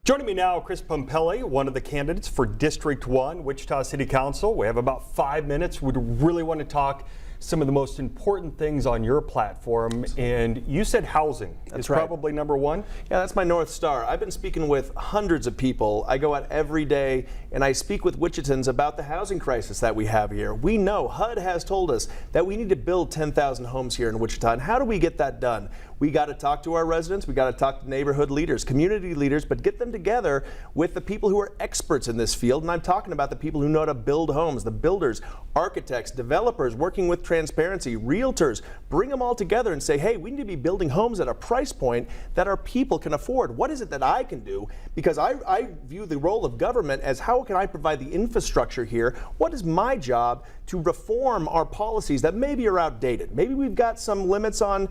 Joining me now, Chris Pumpelly, one of the candidates for District 1, Wichita City Council. We have about 5 minutes. We really want to talk some of the most important things on your platform, and you said housing is probably number one? Yeah, that's my North Star. I've been speaking with hundreds of people. I go out every day and I speak with Wichitans about the housing crisis that we have here. We know HUD has told us that we need to build 10,000 homes here in Wichita, and how do we get that done? We got to talk to our residents, we got to talk to neighborhood leaders, community leaders, but get them together with the people who are experts in this field. And I'm talking about the people who know how to build homes, the builders, architects, developers, working with transparency, realtors. Bring them all together and say, hey, we need to be building homes at a price point that our people can afford. What is it that I can do? Because I view the role of government as how can I provide the infrastructure here? What is my job to reform our policies that maybe are outdated? Maybe we've got some limits on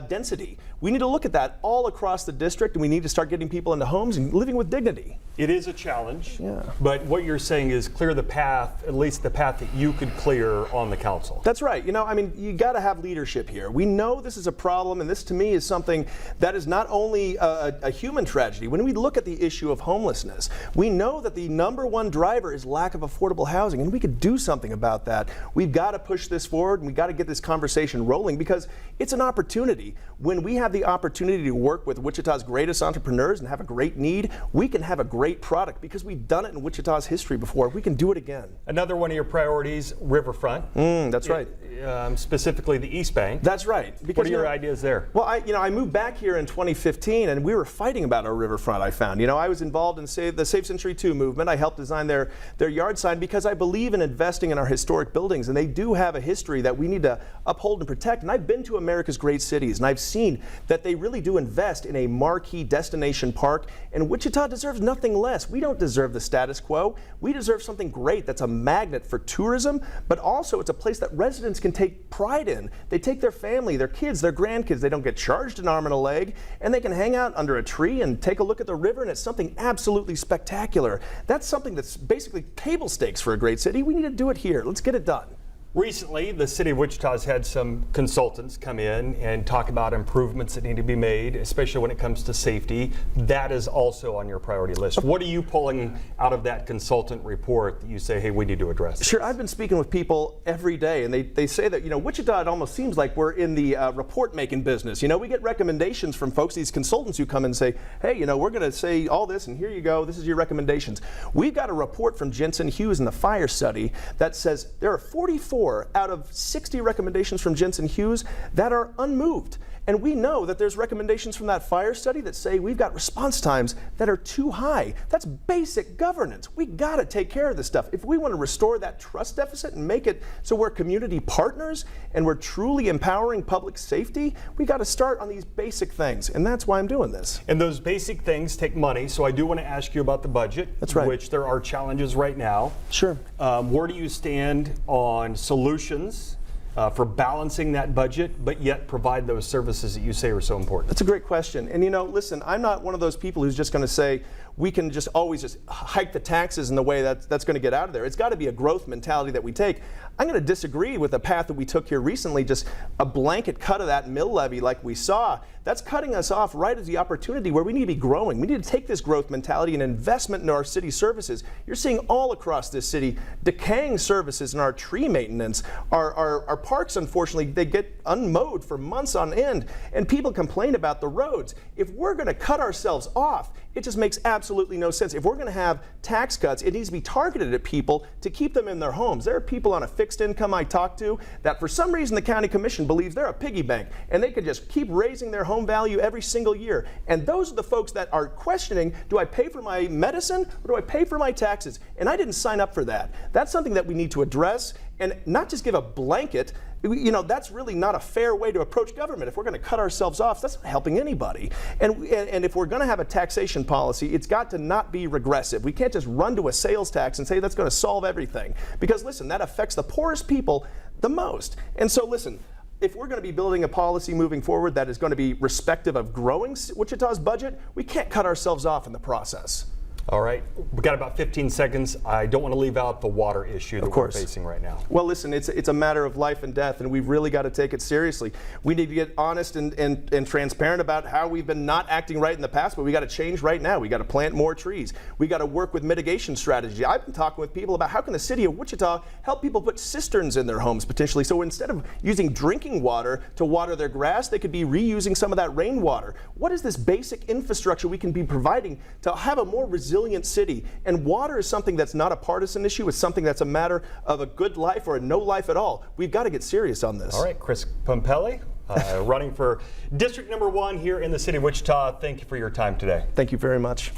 density. We need to look at that all across the district, and we need to start getting people into homes and living with dignity. It is a challenge, yeah. But what you're saying is clear the path, at least the path that you could clear on the council. That's right. You know, I mean, you got to have leadership here. We know this is a problem, and this to me is something that is not only a human tragedy. When we look at the issue of homelessness, we know that the #1 driver is lack of affordable housing, and we could do something about that. We've got to push this forward, and we've got to get this conversation rolling because it's an opportunity. When we have the opportunity to work with Wichita's greatest entrepreneurs and have a great need, we can have a great product because we've done it in Wichita's history before. We can do it again. Another one of your priorities, riverfront. That's right. Specifically the East Bank. That's right. Because what are your ideas there? Well, I moved back here in 2015, and we were fighting about our riverfront. I found, I was involved in the Safe Century 2 movement. I helped design their yard sign because I believe in investing in our historic buildings, and they do have a history that we need to uphold and protect. And I've been to America's great cities, and I've seen that they really do invest in a marquee destination park, and Wichita deserves nothing less. We don't deserve the status quo. We deserve something great that's a magnet for tourism, but also it's a place that residents can take pride in. They take their family, their kids, their grandkids. They don't get charged an arm and a leg, and they can hang out under a tree and take a look at the river, and it's something absolutely spectacular. That's something that's basically table stakes for a great city. We need to do it here. Let's get it done. Recently, the city of Wichita has had some consultants come in and talk about improvements that need to be made, especially when it comes to safety. That is also on your priority list. What are you pulling out of that consultant report that you say, hey, we need to address this? Sure, I've been speaking with people every day, and they say that, Wichita, it almost seems like we're in the report-making business. We get recommendations from folks, these consultants who come and say, hey, we're going to say all this, and here you go, this is your recommendations. We've got a report from Jensen Hughes in the fire study that says there are 44 out of 60 recommendations from Jensen Hughes that are unmoved. And we know that there's recommendations from that fire study that say we've got response times that are too high. That's basic governance. We got to take care of this stuff. If we want to restore that trust deficit and make it so we're community partners and we're truly empowering public safety, we got to start on these basic things. And that's why I'm doing this. And those basic things take money. So I do want to ask you about the budget. That's right. Which there are challenges right now. Sure. Where do you stand on solutions for balancing that budget, but yet provide those services that you say are so important? That's a great question. And listen, I'm not one of those people who's just going to say we can just always just hike the taxes in the way that's going to get out of there. It's got to be a growth mentality that we take. I'm going to disagree with the path that we took here recently, just a blanket cut of that mill levy like we saw. That's cutting us off right at the opportunity where we need to be growing. We need to take this growth mentality and investment in our city services. You're seeing all across this city decaying services in our tree maintenance. Our parks, unfortunately, they get unmowed for months on end, and people complain about the roads. If we're going to cut ourselves off, it just makes absolutely no sense. If we're going to have tax cuts, it needs to be targeted at people to keep them in their homes. There are people on a fixed income I talk to that for some reason the county commission believes they're a piggy bank and they could just keep raising their home value every single year. And those are the folks that are questioning, do I pay for my medicine or do I pay for my taxes? And I didn't sign up for that. That's something that we need to address and not just give a blanket. That's really not a fair way to approach government. If we're going to cut ourselves off, that's not helping anybody. And if we're going to have a taxation policy, it's got to not be regressive. We can't just run to a sales tax and say that's going to solve everything. Because listen, that affects the poorest people the most. And so listen, if we're going to be building a policy moving forward that is going to be respective of growing Wichita's budget, we can't cut ourselves off in the process. All right, we got about 15 seconds. I don't want to leave out the water issue that we're facing right now. Well, listen, it's a matter of life and death, and we've really got to take it seriously. We need to get honest and transparent about how we've been not acting right in the past, but we got to change right now. We got to plant more trees. We got to work with mitigation strategy. I've been talking with people about how can the city of Wichita help people put cisterns in their homes potentially, so instead of using drinking water to water their grass, they could be reusing some of that rainwater. What is this basic infrastructure we can be providing to have a more resilient city? And water is something that's not a partisan issue. It's something that's a matter of a good life or a no life at all. We've got to get serious on this. All right, Chris Pumpelly, running for District Number 1 here in the city of Wichita. Thank you for your time today. Thank you very much.